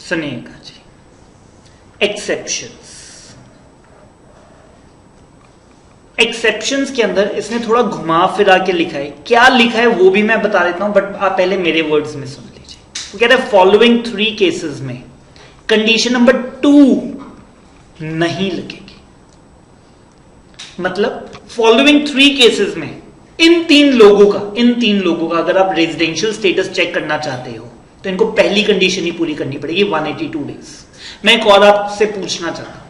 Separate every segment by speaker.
Speaker 1: सुनिएगा जी, exceptions. Exceptions के अंदर इसने थोड़ा घुमा फिरा के लिखा है, क्या लिखा है वो भी मैं बता देता हूं, बट आप पहले मेरे वर्ड्स में सुन लीजिए। वो कह रहे हैं फॉलोइंग 3 केसेस में कंडीशन नंबर 2 नहीं लगेगी। मतलब फॉलोइंग 3 केसेस में इन तीन लोगों का अगर आप रेजिडेंशियल स्टेटस चेक करना चाहते हो तो इनको पहली कंडीशन ही पूरी करनी पड़ेगी, 182 डेज। मैं एक और आपसे पूछना चाहता हूं,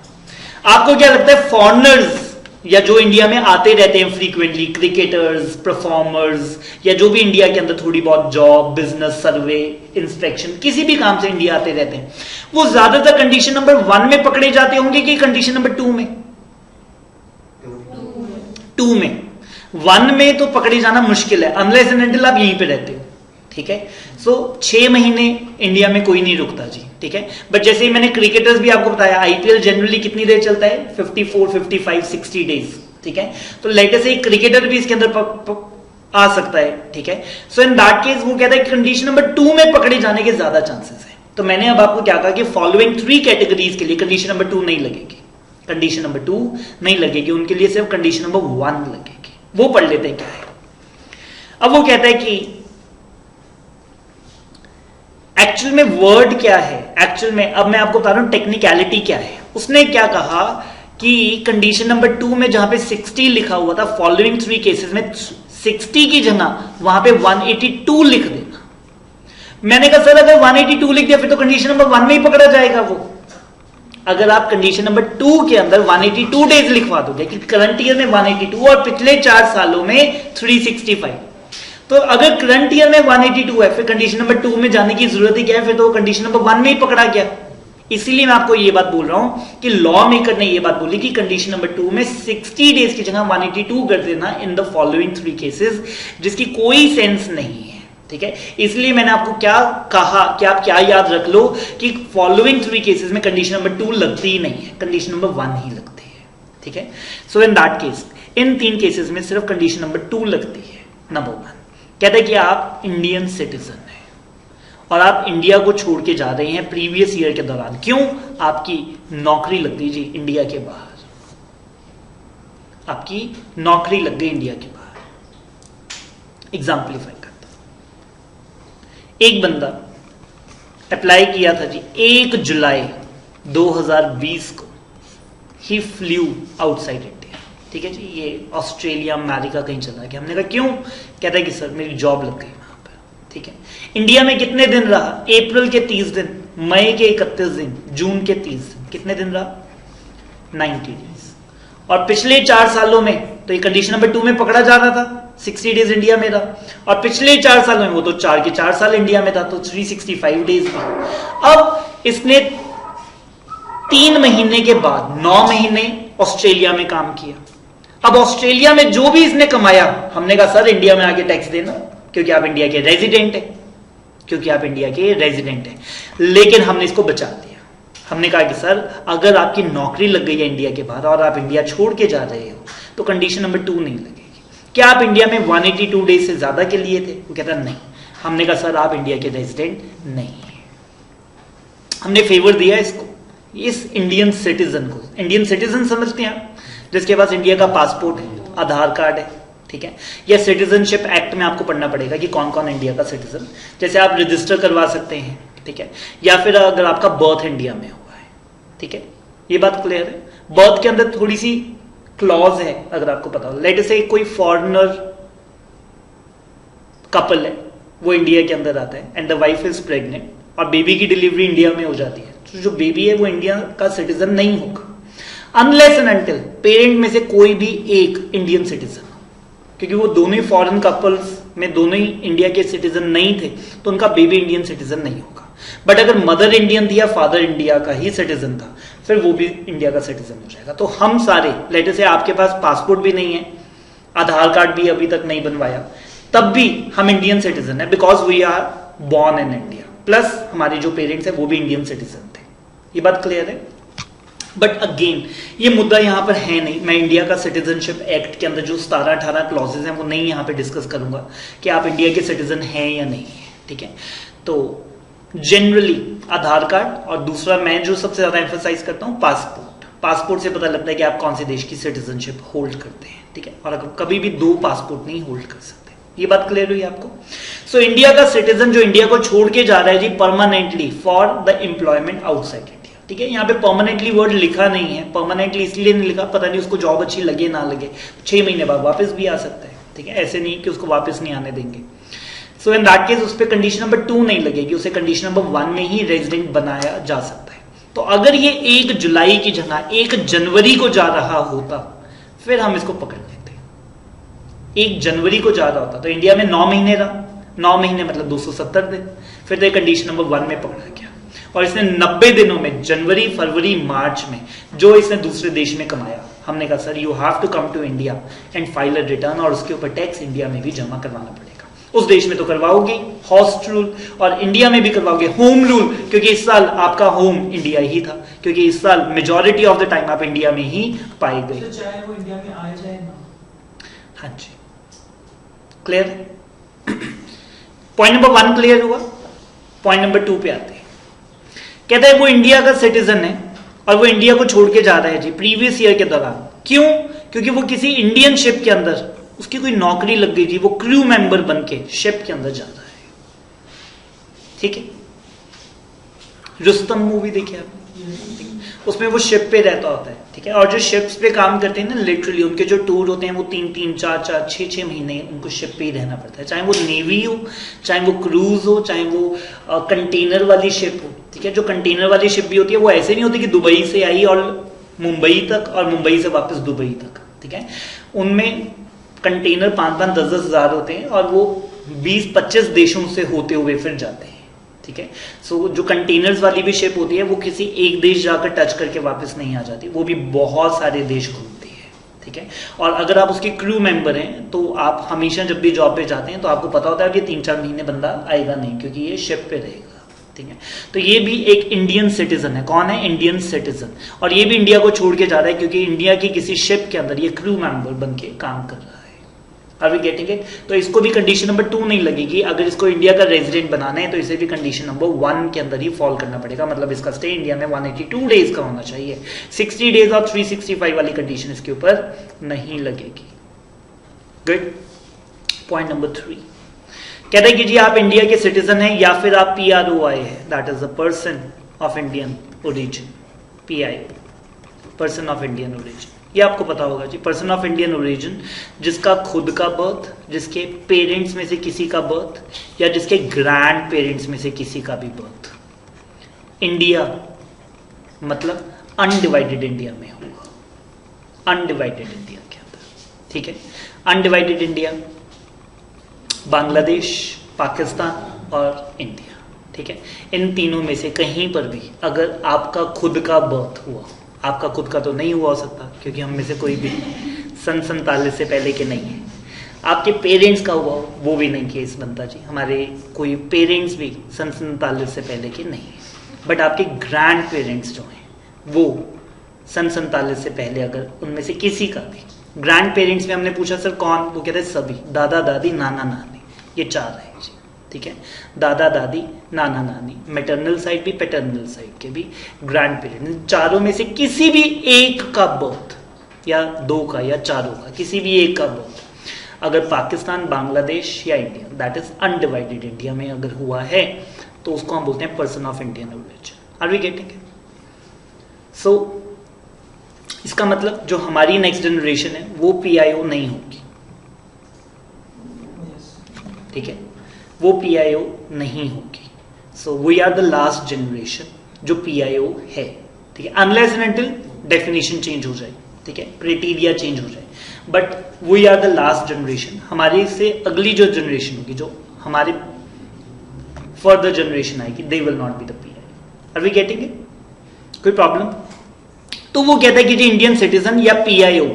Speaker 1: आपको क्या लगता है फॉरेनर्स या जो इंडिया में आते रहते हैं फ्रीक्वेंटली, क्रिकेटर्स, परफॉर्मर्स, या जो भी इंडिया के अंदर थोड़ी बहुत जॉब, बिजनेस, सर्वे, इंस्पेक्शन, किसी भी काम से इंडिया आते रहते हैं, वो ज्यादातर कंडीशन नंबर 1 में पकड़े जाते होंगे कि कंडीशन नंबर 2 में? 2 में। 1 में तो पकड़े जाना मुश्किल है अनलेस एंड अनटिल आप यहीं पे रहते हो, ठीक है। सो 6 महीने इंडिया में कोई नहीं रुकता जी, ठीक है। बट जैसे ही मैंने क्रिकेटर्स भी आपको बताया, आईपीएल जनरली कितनी देर चलता है? 54, 55, 60 डेज, ठीक है। तो लेटेस्ट से एक क्रिकेटर भी इसके अंदर आ सकता है, ठीक है। सो इन दैट केस वो कहता है कि कंडीशन नंबर 2 में पकड़े जाने के ज्यादा चांसेस है। तो मैंने अब आपको क्या कहा कि फॉलोइंग 3 कैटेगरीज के लिए कंडीशन नंबर 2 नहीं लगेगी, कंडीशन नंबर 2 नहीं लगेगी, उनके लिए सिर्फ कंडीशन नंबर 1 लगेगी। वो पढ़ लेते हैं क्या है। अब वो कहता है कि एक्चुअल में वर्ड क्या है, एक्चुअल में अब मैं आपको बता रहा हूं टेक्निकलिटी क्या है। उसने क्या कहा कि कंडीशन नंबर 2 में जहां पे 60 लिखा हुआ था, फॉलोइंग 3 केसेस में 60 की जगह वहां पे 182 लिख देना। मैंने कहा सर अगर 182 लिख दिया फिर तो कंडीशन नंबर 1 में ही पकड़ा जाएगा वो। अगर आप कंडीशन नंबर 2 के अंदर 182 डेज लिखवा दोगे कि करंट ईयर में 182 और पिछले 4 सालों में 365, तो अगर करंट ईयर में 182 है फिर कंडीशन नंबर 2 में जाने की जरूरत ही क्या है? फिर तो कंडीशन नंबर 1 में ही पकड़ा गया। इसीलिए मैं आपको ये बात बोल रहा हूं कि लॉ मेकर ने ये बात बोली कि कंडीशन नंबर 2 में 60 डेज की जगह 182 कर देना इन द फॉलोइंग 3 केसेस, जिसकी कोई सेंस नहीं है, ठीक है। इसलिए मैंने आपको क्या कहा कि आप क्या याद रख लो कि फॉलोइंग 3 केसेस में कंडीशन नंबर 2 लगती ही नहीं है, कंडीशन नंबर 1 ही लगती है, ठीक है। So in that case in 3 cases में सिर्फ कंडीशन नंबर 2 लगती है। नंबर 1 कहते हैं कि आप इंडियन सिटीजन हैं और आप इंडिया को छोड़ के जा रहे हैं प्रीवियस ईयर के दौरान। क्यों? आपकी नौकरी लग गई जी इंडिया के बाहर, आपकी नौकरी लग गई इंडिया के बाहर। एग्जाम्पलीफाई करता हूं, एक बंदा अप्लाई किया था जी 1 जुलाई 2020 को, ही फ्लू आउटसाइड इंडिया, ठीक है जी। ये ऑस्ट्रेलिया, अमेरिका कहीं चला गया। हमने कहा क्यों? कहता है कि सर मेरी जॉब लग गई वहां पर, ठीक है। इंडिया में कितने दिन रहा? अप्रैल के 30 दिन, मई के 31 दिन, जून के 30 दिन, कितने दिन रहा? 90 डेज। और पिछले 4 सालों में तो ये कंडीशन नंबर 2 में पकड़ा जा रहा था, 60 डेज इंडिया में रहा, और पिछले 4 सालों में वो तो 4 के 4 साल इंडिया में था, तो 365 डेज था। अब इसने 3 महीने के बाद 9 महीने ऑस्ट्रेलिया में काम किया। अब ऑस्ट्रेलिया में जो भी इसने कमाया, हमने कहा सर इंडिया में आके टैक्स देना क्योंकि आप इंडिया के रेजिडेंट हैं, क्योंकि आप इंडिया के रेजिडेंट हैं। लेकिन हमने इसको बचा दिया। हमने कहा कि सर अगर आपकी नौकरी लग गई है इंडिया के बाहर और आप इंडिया छोड़ के जा रहे हो तो कंडीशन नंबर 2 नहीं लगेगी। क्या आप इंडिया में 182 डेज से ज्यादा के लिए थे? वो कहता नहीं। हमने कहा सर आप इंडिया के रेजिडेंट नहीं है। हमने फेवर दिया इसको, इस इंडियन सिटीजन को। इंडियन सिटीजन समझते हैं आप? जिसके पास इंडिया का पासपोर्ट है, आधार कार्ड है, ठीक है। या सिटीजनशिप एक्ट में आपको पढ़ना पड़ेगा कि कौन कौन इंडिया का सिटीजन, जैसे आप रजिस्टर करवा सकते हैं, ठीक है। या फिर अगर आपका बर्थ इंडिया में हुआ है, ठीक है। ये बात क्लियर है? बर्थ के अंदर थोड़ी सी क्लॉज है, अगर आपको पता हो। लेट से कोई फॉरेनर कपल है, वो इंडिया के अंदर आता है and the wife is pregnant और बेबी की डिलीवरी इंडिया में हो जाती है, तो जो बेबी है वो इंडिया का सिटीजन नहीं होगा अनलेस एंड अनटिल पेरेंट में से कोई भी एक इंडियन सिटीजन हो, क्योंकि वो दोनों ही फॉरेन कपल्स में दोनों ही इंडिया के सिटीजन नहीं थे, तो उनका बेबी इंडियन सिटीजन नहीं होगा। बट अगर मदर इंडियन थी या फादर इंडिया का ही सिटीजन था, फिर वो भी इंडिया का सिटीजन हो जाएगा। तो हम सारे, लेट से आपके पास पासपोर्ट भी नहीं है, आधार कार्ड भी अभी तक नहीं बनवाया, तब भी हम इंडियन सिटीजन है because we are born in India, plus हमारे जो पेरेंट्स है वो भी इंडियन सिटीजन थे। ये बात क्लियर है? बट अगेन ये मुद्दा यहां पर है नहीं। मैं इंडिया का सिटीजनशिप एक्ट के अंदर जो 17-18 क्लॉजेज हैं वो नहीं यहां पे डिस्कस करूंगा कि आप इंडिया के सिटीजन हैं या नहीं है, ठीक है। तो जनरली आधार कार्ड, और दूसरा मैं जो सबसे ज्यादा एम्फोसाइज करता हूं पासपोर्ट। पासपोर्ट से पता लगता है कि आप कौन से देश की सिटीजनशिप होल्ड करते हैं, ठीक है। और अगर कभी भी दो पासपोर्ट नहीं होल्ड कर सकते, ये बात क्लियर हुई आपको। सो इंडिया का सिटीजन जो इंडिया को छोड़ के जा रहा है जी permanently for the employment outside India, ठीक है। यहाँ पे परमानेंटली वर्ड लिखा नहीं है, परमानेंटली इसलिए नहीं लिखा, पता नहीं उसको जॉब अच्छी लगे ना लगे, 6 महीने बाद वापस भी आ सकता है, ठीक है। ऐसे नहीं कि उसको वापस नहीं आने देंगे। सो इन दैट केस उस पर कंडीशन नंबर 2 नहीं लगेगी, उसे कंडीशन नंबर 1 में ही रेजिडेंट बनाया जा सकता है। तो अगर ये 1 जुलाई की जगह 1 जनवरी को जा रहा होता, फिर हम इसको पकड़ लेते। 1 जनवरी को जा रहा होता तो इंडिया में 9 महीने रहा, 9 महीने मतलब 270 दिन, फिर तो ये कंडीशन नंबर 1 में पकड़ा गया। और इसने 90 दिनों में, जनवरी फरवरी मार्च में जो इसने दूसरे देश में कमाया, हमने कहा sir you have to come to India and file a return, और उसके ऊपर टैक्स इंडिया में भी जमा करवाना पड़ेगा। उस देश में तो करवाओगे हॉस्ट रूल, और इंडिया में भी करवाओगे होम रूल, क्योंकि इस साल आपका होम इंडिया ही था, क्योंकि इस साल मेजॉरिटी ऑफ द टाइम आप इंडिया में ही पाए गए,
Speaker 2: तो चाहे वो इंडिया में आए चाहे ना।
Speaker 1: हाँ जी, क्लियर। पॉइंट नंबर 1 क्लियर हुआ। पॉइंट नंबर 2 पे आते हैं। कहता है वो इंडिया का सिटीजन है और वो इंडिया को छोड़ के जा रहा है जी प्रीवियस ईयर के दौरान। क्यों? क्योंकि वो किसी इंडियन शिप के अंदर उसकी कोई नौकरी लग गई जी, वो क्रू मेंबर बन के शिप के अंदर जा रहा है, ठीक है। रुस्तम मूवी देखी आपने, उसमें वो शिप पे रहता होता है, ठीक है। और जो शिप्स पे काम करते हैं ना, लिटरली उनके जो टूर होते हैं वो 3-3, 4-4, 6-6 महीने उनको शिप पे ही रहना पड़ता है, चाहे वो नेवी हो, चाहे वो क्रूज हो, चाहे वो कंटेनर वाली शिप हो, ठीक है। जो कंटेनर वाली शिप भी होती है वो ऐसे नहीं होती कि दुबई से आई और मुंबई तक और मुंबई से वापस दुबई तक, ठीक है। उनमें कंटेनर 5-5, 10-10 हजार होते हैं और वो 20-25 देशों से होते हुए फिर जाते हैं, ठीक है। सो जो कंटेनर्स वाली भी शिप होती है वो किसी एक देश जाकर टच करके वापस नहीं आ जाती, वो भी बहुत सारे देश घूमती है, ठीक है। और अगर आप उसके क्रू मेंबर हैं तो आप हमेशा जब भी जॉब पे जाते हैं तो आपको पता होता है कि 3-4 महीने बंदा आएगा नहीं, क्योंकि ये शिप पे रहेगा, ठीक है। तो ये भी एक इंडियन सिटीजन है। कौन है? Indian citizen. और ये भी इंडिया को छोड़ के जा रहा है क्योंकि इंडिया की किसी शिप के अंदर ये क्रू मेंबर बन के काम कर रहा है। Are we getting it? तो इसको भी कंडीशन नंबर 2 नहीं लगेगी। अगर इसको इंडिया का रेजिडेंट बनाना है तो इसे भी कंडीशन नंबर 1 के अंदर ही फॉल करना पड़ेगा, मतलब इसका स्टे इंडिया में 182 डेज का होना चाहिए। 60 डेज और 365 वाली कंडीशन इसके ऊपर नहीं लगेगी। गुड। पॉइंट नंबर 3 कहते हैं कि जी आप इंडिया के सिटीजन हैं या फिर आप PRO आए हैं, that is a person of Indian origin, PIO, person of Indian origin. ये आपको पता होगा जी, पर्सन ऑफ इंडियन ओरिजिन जिसका खुद का बर्थ, जिसके पेरेंट्स में से किसी का बर्थ या जिसके ग्रैंड पेरेंट्स में से किसी का भी बर्थ इंडिया मतलब अनडिवाइडेड इंडिया में होगा, अनडिवाइडेड इंडिया के अंदर, ठीक है। अनडिवाइडेड इंडिया बांग्लादेश, पाकिस्तान और इंडिया, ठीक है। इन तीनों में से कहीं पर भी अगर आपका खुद का बर्थ हुआ, आपका खुद का तो नहीं हुआ हो सकता क्योंकि हम में से कोई भी सन 47 से पहले के नहीं है, आपके पेरेंट्स का हुआ हो वो भी नहीं केस बनता जी, हमारे कोई पेरेंट्स भी सन 47 से पहले के नहीं है, बट आपके ग्रैंड पेरेंट्स जो हैं वो सन 47 से पहले अगर उनमें से किसी का भी ग्रैंड पेरेंट्स में हमने पूछा सर कौन, वो कहते हैं सभी, दादा दादी नाना नानी, ये 4 है जी, ठीक है। दादा दादी नाना नानी, मैटरनल साइड भी पैटर्नल साइड के भी ग्रैंड पेरेंट्स, चारों में से किसी भी एक का बर्थ या 2 का या चारों का किसी भी एक का बर्थ अगर पाकिस्तान, बांग्लादेश या India, that is undivided India में अगर हुआ है तो उसको हम बोलते हैं person of Indian origin. Are we getting it? So इसका मतलब जो हमारी नेक्स्ट जनरेशन है वो PIO नहीं होगी, ठीक है, वो PIO नहीं होगी। So we are the last generation जो PIO है, ठीक है, unless and until definition change हो जाए, ठीक है, क्राइटेरिया चेंज हो जाए, but we are the last generation. हमारे से अगली जो जनरेशन होगी, जो हमारे फर्दर जनरेशन आएगी, they will not be the PIO। Are we getting it? कोई प्रॉब्लम? तो वो कहता है कि जी इंडियन सिटीजन या PIO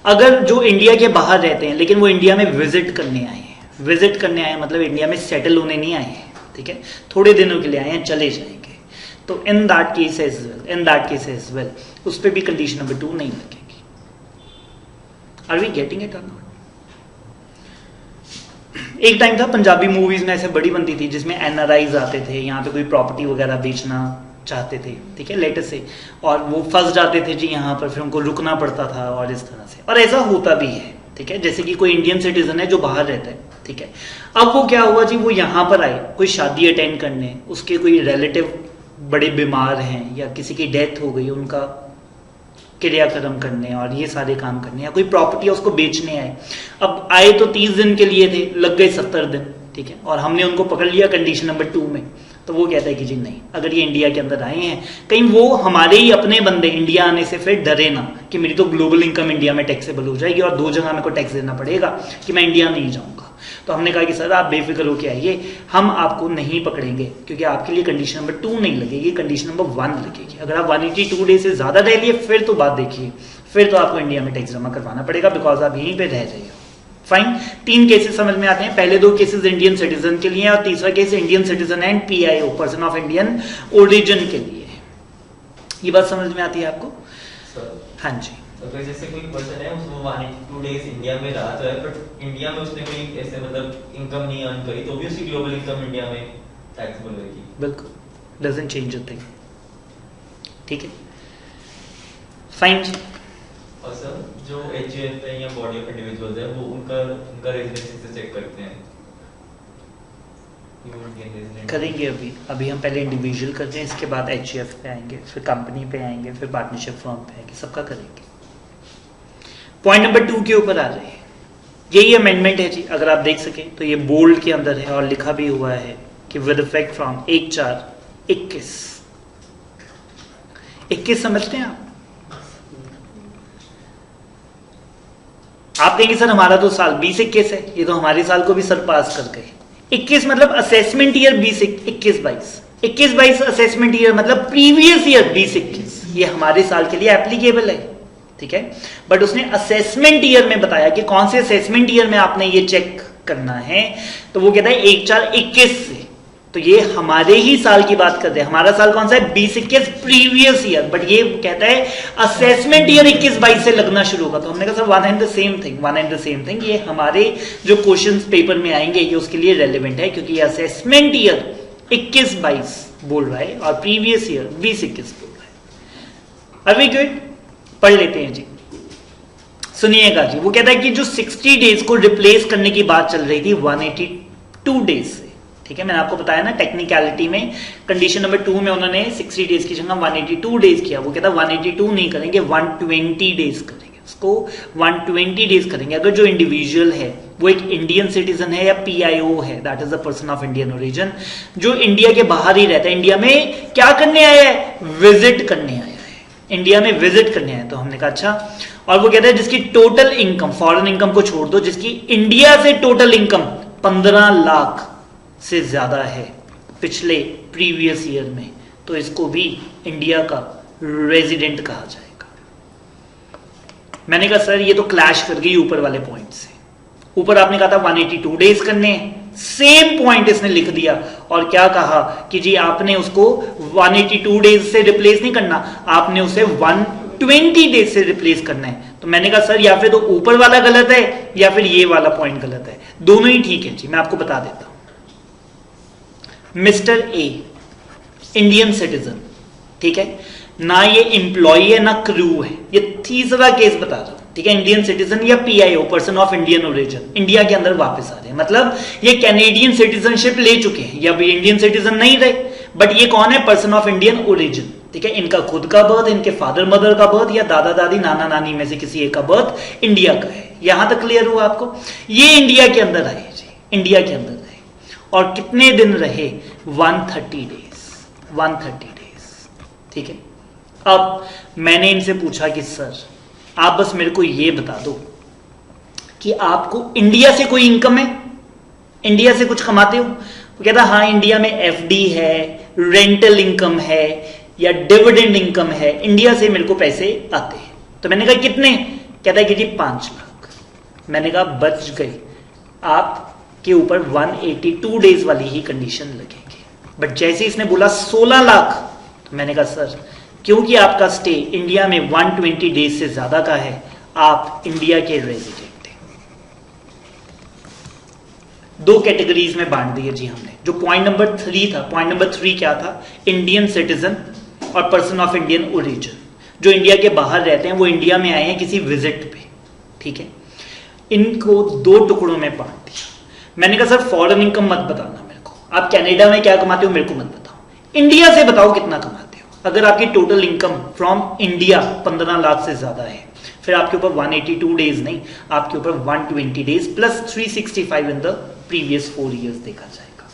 Speaker 1: अगर जो इंडिया के बाहर रहते हैं लेकिन वो इंडिया में विजिट करने आए हैं, विजिट करने आए मतलब इंडिया में सेटल होने नहीं आए हैं, ठीक है, थोड़े दिनों के लिए आए हैं, चले जाएंगे, तो in that case as well उस पर भी कंडीशन नंबर 2 नहीं लगेगी। Are we getting it or not? एक टाइम था पंजाबी मूवीज में ऐसे बड़ी बनती थी जिसमें एनआरआईज आते थे, यहाँ पे कोई प्रॉपर्टी वगैरह बेचना चाहते थे, ठीक है, लेटर से, और वो फंस जाते थे जी यहाँ पर, फिर उनको रुकना पड़ता था और इस तरह से, और ऐसा होता भी है, ठीक है। जैसे कि कोई इंडियन सिटीजन है जो बाहर रहता है, ठीक है, अब वो क्या हुआ जी, वो यहाँ पर आए कोई शादी अटेंड करने, उसके कोई रिलेटिव बड़े बीमार हैं या किसी की डेथ हो गई, उनका क्रियाक्रम करने और ये सारे काम करने, या कोई प्रॉपर्टी है उसको बेचने आए। अब आए तो 30 दिन के लिए थे, लग गए 70 दिन, ठीक है, और हमने उनको पकड़ लिया कंडीशन नंबर 2 में, तो वो कहता है कि जी नहीं, अगर ये इंडिया के अंदर आए हैं, कहीं वो हमारे ही अपने बंदे इंडिया आने से फिर डरे ना कि मेरी तो ग्लोबल इनकम इंडिया में टैक्सेबल हो जाएगी और 2 जगह मेरे को टैक्स देना पड़ेगा कि मैं इंडिया नहीं जाऊंगा। तो हमने कहा कि सर आप बेफिक्र होके आइए, हम आपको नहीं पकड़ेंगे, क्योंकि आपके लिए कंडीशन नंबर 2 नहीं लगेगी, कंडीशन नंबर 1 लगेगी। अगर आप 182 डेज से ज्यादा रह लिए फिर तो बात देखिए, फिर तो आपको इंडिया में टैक्स जमा करवाना पड़ेगा, बिकॉज आप यहीं पे रह रहे हो। फाइन, 3 केसेस समझ में आते हैं। पहले 2 केसेस इंडियन सिटीजन के लिए और तीसरा case Indian citizen and PIO, person of Indian origin के लिए। ये बात समझ में आती है आपको? हाँ जी।
Speaker 3: अगर जैसे कोई पर्सन है उसको 182 डेज इंडिया में रहा तो है, बट इंडिया में उसने कोई ऐसे मतलब इनकम नहीं अर्न करी, तो भी उसकी ग्लोबल इनकम इंडिया में टैक्सेबल होगी।
Speaker 1: बिल्कुल, डजंट चेंज अ थिंग, ठीक है, फाइन जी।
Speaker 3: और सर जो एचयूएफ है या बॉडी ऑफ इंडिविजुअल्स है, वो उनका रेजिडेंसी से चेक करते हैं,
Speaker 1: करेंगे अभी हम पहले इंडिविजुअल करते हैं, इसके बाद एचयूएफ पे आएंगे, फिर कंपनी पे आएंगे, फिर पार्टनरशिप फर्म पे आएंगे, सबका करेंगे। पॉइंट नंबर 2 के ऊपर आ रहे हैं, यही अमेंडमेंट है जी, अगर आप देख सके तो ये बोल्ड के अंदर है और लिखा भी हुआ है कि विद इफेक्ट फ्रॉम 1/4/21। 21 समझते हैं आप देंगे सर हमारा तो साल 2021 है, ये तो हमारे साल को भी सरपास कर गए। 21 मतलब असेसमेंट ईयर 2021-22, 21-22 असेसमेंट ईयर मतलब प्रीवियस ईयर 2021, ये हमारे साल के लिए एप्लीकेबल है, ठीक है। बट उसने असेसमेंट ईयर में बताया कि कौन से असेसमेंट ईयर में आपने ये चेक करना है, तो वो कहता है 1/4/21 से, तो ये हमारे ही साल की बात करते हैं। हमारा साल कौन सा है? 2021 प्रीवियस ईयर, बट ये कहता है असेसमेंट ईयर 21-22 से लगना शुरू होगा। तो हमने कहा sir one and the same thing, ये हमारे जो क्वेश्चंस पेपर में आएंगे ये उसके लिए रेलेवेंट है, क्योंकि ये असेसमेंट ईयर 21-22 बोल रहा है और प्रीवियस ईयर 2021 बोल रहा है। Are we good? पढ़ लेते हैं जी, सुनिएगा जी। वो कहता है कि जो 60 डेज को रिप्लेस करने की बात चल रही थी 182 डेज से, ठीक है, मैंने आपको बताया ना टेक्निकलिटी में कंडीशन नंबर 2 में उन्होंने 60 डेज की जगह 182 डेज किया। वो कहता है 182 नहीं करेंगे, 120 डेज करेंगे, उसको 120 डेज करेंगे। अगर जो इंडिविजुअल है वो एक इंडियन सिटीजन है या पीआईओ है, that is the person of Indian origin, जो इंडिया के बाहर ही रहता है, इंडिया में क्या करने आया है? विजिट करने आया है, इंडिया में विजिट करने आया। तो हमने कहा अच्छा, और वो कहता है जिसकी टोटल इनकम, फॉरेन इनकम को छोड़ दो, जिसकी इंडिया से टोटल इनकम 15 लाख से ज्यादा है पिछले प्रीवियस ईयर में, तो इसको भी इंडिया का रेजिडेंट कहा जाएगा। मैंने कहा सर ये तो क्लैश कर गई ऊपर वाले पॉइंट से। ऊपर आपने कहा था 182 डेज करने, सेम पॉइंट इसने लिख दिया और क्या कहा कि जी आपने उसको 182 डेज से रिप्लेस नहीं करना, आपने उसे 120 डेज से रिप्लेस करना है। तो मैंने कहा सर या फिर तो ऊपर वाला गलत है या फिर ये वाला पॉइंट गलत है, दोनों ही ठीक है जी। मैं आपको बता देता हूं, मिस्टर ए इंडियन सिटीजन, ठीक है, ना ये एम्प्लॉय है ना क्रू है, ये तीसरा केस बता रहा हूं, ठीक है। इंडियन सिटीजन या PIO, person of Indian origin, India के अंदर वापस आ रहे हैं, मतलब ये कैनेडियन सिटीजनशिप ले चुके हैं या इंडियन सिटीजन नहीं रहे, बट ये कौन है? पर्सन ऑफ इंडियन ओरिजिन, ठीक है। इनका खुद का बर्थ, इनके फादर मदर का बर्थ या दादा दादी नाना नानी में से किसी एक का बर्थ इंडिया का है। यहां तक क्लियर हुआ आपको? ये इंडिया के अंदर आए जी, इंडिया के अंदर रहे और कितने दिन रहे? 130 डेज, ठीक है। अब मैंने इनसे पूछा कि सर आप बस मेरे को ये बता दो कि आपको इंडिया से कोई इनकम है, इंडिया से कुछ कमाते हो? वो कहता हाँ इंडिया में एफडी है, रेंटल इनकम है या डिविडेंड इनकम है, इंडिया से मेरे को पैसे आते हैं। तो मैंने कहा कितने? कहता है कि जी 5 लाख। मैंने कहा बच गई, आप के ऊपर 182 डेज वाली ही कंडीशन लगेगी। बट जैसे इसने बोला 16 लाख, तो मैंने कहा सर क्योंकि आपका स्टे इंडिया में 120 डेज से ज्यादा का है, आप इंडिया के रेजिडेंट हैं। दो कैटेगरीज में बांट दी है जी हमने। जो पॉइंट नंबर 3 था, पॉइंट नंबर 3 क्या था? इंडियन सिटीजन और पर्सन ऑफ इंडियन ओरिजिन। जो इंडिया के बाहर रहते हैं, वो इंडिया में आए हैं किसी विजिट पे, ठीक है। इनको दो टुकड़ों में बांट दिया। मैंने कहा सर फॉरेन इनकम मत बताना मेरे को, आप कनाडा में क्या कमाते हो मेरे को मत बताओ, इंडिया से बताओ कितना कमाते हो। अगर आपकी total income from India 15 lakh से ज्यादा है, फिर आपके ऊपर 182 डेज नहीं, आपके ऊपर 120 days plus 365 in the previous 4 years देखा जाएगा,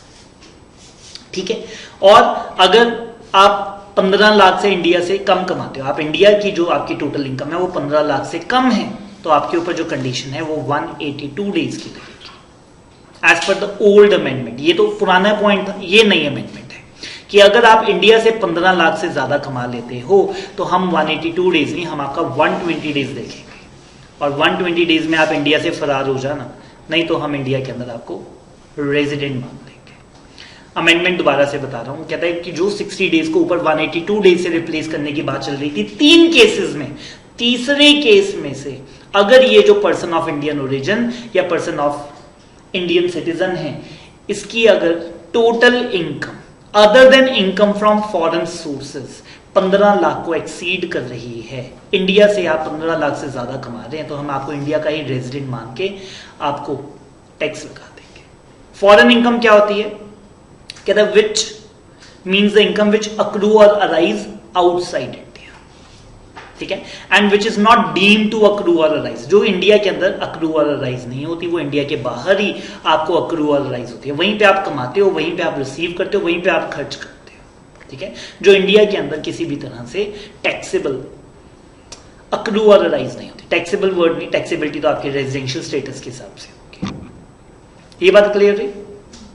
Speaker 1: ठीक है। और अगर आप 15 लाख से इंडिया से कम कमाते हो, आप इंडिया की जो आपकी टोटल इनकम है वो 15 लाख से कम है, तो आपके ऊपर जो कंडीशन है वो 182 डेज की लगेगी as per the old amendment. ये तो पुराना पॉइंट था, ये नई अमेंडमेंट है कि अगर आप इंडिया से 15 लाख से ज्यादा कमा लेते हो तो हम 182 डेज नहीं, हम आपका 120 डेज देखेंगे, और 120 डेज में आप इंडिया से फरार हो जाना, नहीं तो हम इंडिया के अंदर आपको रेजिडेंट मान लेंगे। अमेंडमेंट दोबारा से बता रहा हूं, कहता है कि जो 60 डेज को ऊपर 182 डेज से रिप्लेस करने की बात चल रही थी 3 केसेस में, तीसरे केस में से अगर ये जो पर्सन ऑफ इंडियन ओरिजिन या पर्सन ऑफ इंडियन सिटीजन है, इसकी अगर total income other than income from foreign sources 15 lakh को एक्सीड कर रही है, इंडिया से आप 15 लाख से ज्यादा कमा रहे हैं, तो हम आपको इंडिया का ही रेजिडेंट मान के आपको टैक्स लगा देंगे। फॉरेन इनकम क्या होती है? कहता है which means the income which accrue or arise outside India, ठीक है, and which is not deem to accrue or arise. जो इंडिया के अंदर अक्रू और अराइज नहीं होती, वो इंडिया के बाहर ही आपको अक्रू और अराइज होती है। वहीं पे आप कमाते हो, वहीं पे आप रिसीव करते हो, वहीं पे आप खर्च करते हो, ठीक है। जो इंडिया के अंदर किसी भी तरह से टैक्सेबल अक्रू और अराइज नहीं होती। टैक्सेबल वर्ड नहीं, टैक्सेबिलिटी तो आपके रेजिडेंशियल स्टेटस के हिसाब से होगी। ये बात क्लियर है?